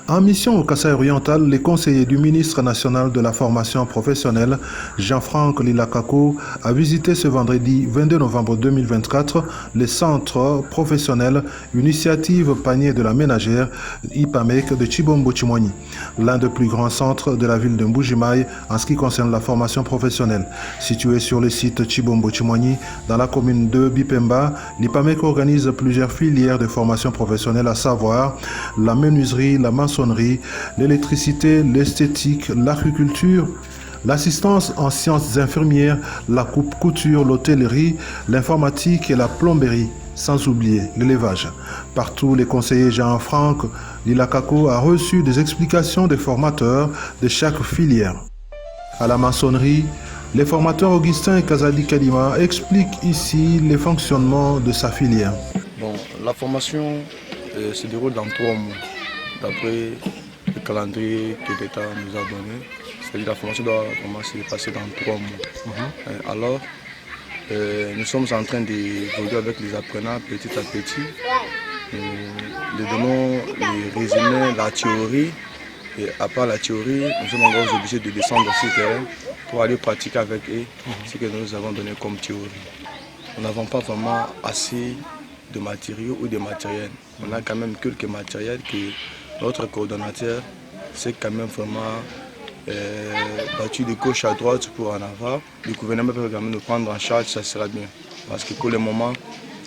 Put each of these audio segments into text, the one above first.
En mission au Kasaï oriental, les conseillers du ministre national de la formation professionnelle, Jean-Franck Lilakako, a visité ce vendredi 22 novembre 2024 les centres professionnels Initiative Panier de la Ménagère, IPAMEC de Tshibombo-Tshimoni, l'un des plus grands centres de la ville de Mbuji-Mayi en ce qui concerne la formation professionnelle. Situé sur le site Tshibombo-Tshimoni, dans la commune de Bipemba, l'IPAMEC organise plusieurs filières de formation professionnelle, à savoir la menuiserie, la maçonnerie, l'électricité, l'esthétique, l'agriculture, l'assistance en sciences infirmières, la coupe-couture, l'hôtellerie, l'informatique et la plomberie, sans oublier l'élevage. Partout, les conseillers Jean-Franck Lilakako a reçu des explications des formateurs de chaque filière. À la maçonnerie, les formateurs Augustin et Kazadi Kalima expliquent ici les fonctionnements de sa filière. Bon, la formation se déroule dans 3 mois. D'après le calendrier que l'État nous a donné, c'est-à-dire la formation doit vraiment se passer dans 3 mois. Alors, nous sommes en train d'évoluer avec les apprenants petit à petit. Nous donnons les résumés, la théorie, et à part la théorie, nous sommes encore obligés de descendre sur le terrain pour aller pratiquer avec eux ce que nous avons donné comme théorie. Nous n'avons pas vraiment assez de matériaux ou de matériel. On a quand même quelques matériels que notre coordonnateur s'est quand même vraiment battu de gauche à droite pour en avoir. Le gouvernement peut quand même nous prendre en charge, ça sera bien. Parce que pour le moment,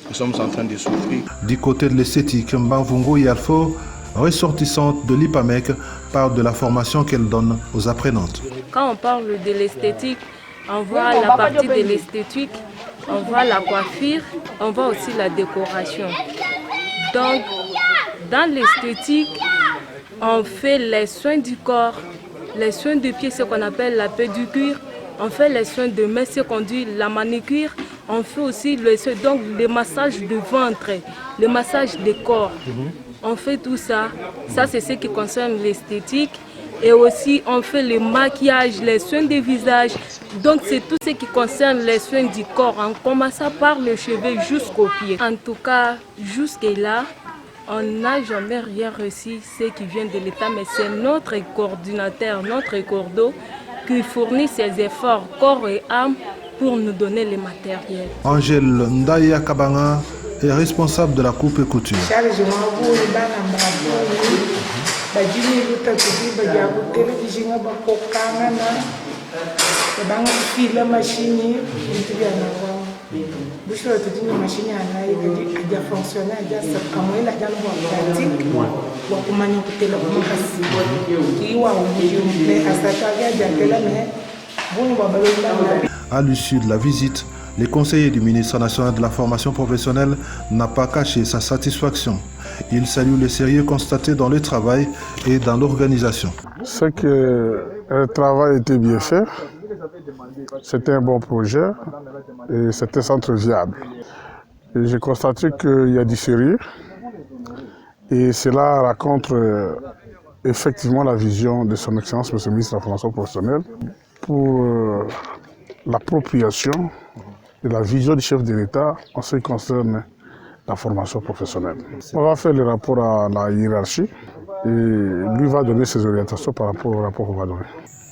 nous sommes en train de souffrir. Du côté de l'esthétique, Mbavungo Yalfo, ressortissante de l'IPAMEC, parle de la formation qu'elle donne aux apprenantes. Quand on parle de l'esthétique, on voit la partie de l'esthétique, on voit la coiffure, on voit aussi la décoration. Donc, dans l'esthétique, on fait les soins du corps, les soins de pied, ce qu'on appelle la pédicure, on fait les soins de main, ce qu'on dit la manicure, on fait aussi les massages de ventre, le massage des corps. On fait tout ça, ça c'est ce qui concerne l'esthétique. Et aussi on fait le maquillage, les soins du visage. Donc c'est tout ce qui concerne les soins du corps, en commençant par les cheveux jusqu'aux pieds. En tout cas, jusque-là, on n'a jamais rien reçu, ce qui vient de l'État, mais c'est notre coordinateur, notre cordeau, qui fournit ses efforts, corps et âme, pour nous donner les matériels. Angèle Ndaya Kabanga est responsable de la coupe et couture. À l'issue de la visite, les conseillers du ministre national de la formation professionnelle n'ont pas caché sa satisfaction. Il salue le sérieux constaté dans le travail et dans l'organisation. C'est que le travail était bien fait, c'était un bon projet et c'était un centre viable. Et j'ai constaté qu'il y a du sérieux et cela raconte effectivement la vision de son Excellence, M. le ministre de la formation professionnelle, pour l'appropriation de la vision du chef de l'État en ce qui concerne la formation professionnelle. On va faire le rapport à la hiérarchie et lui va donner ses orientations par rapport au rapport qu'on va donner.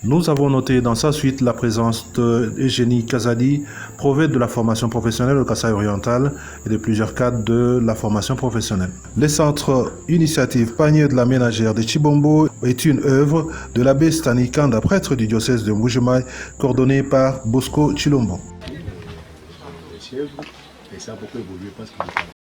Nous avons noté dans sa suite la présence d'Eugénie Kazadi, prophète de la formation professionnelle au Kasaï oriental et de plusieurs cadres de la formation professionnelle. Le centre Initiative Panier de la Ménagère de Tshibombo est une œuvre de l'abbé Stani Kanda, prêtre du diocèse de Mbuji-Mayi, coordonné par Bosco Chilombo.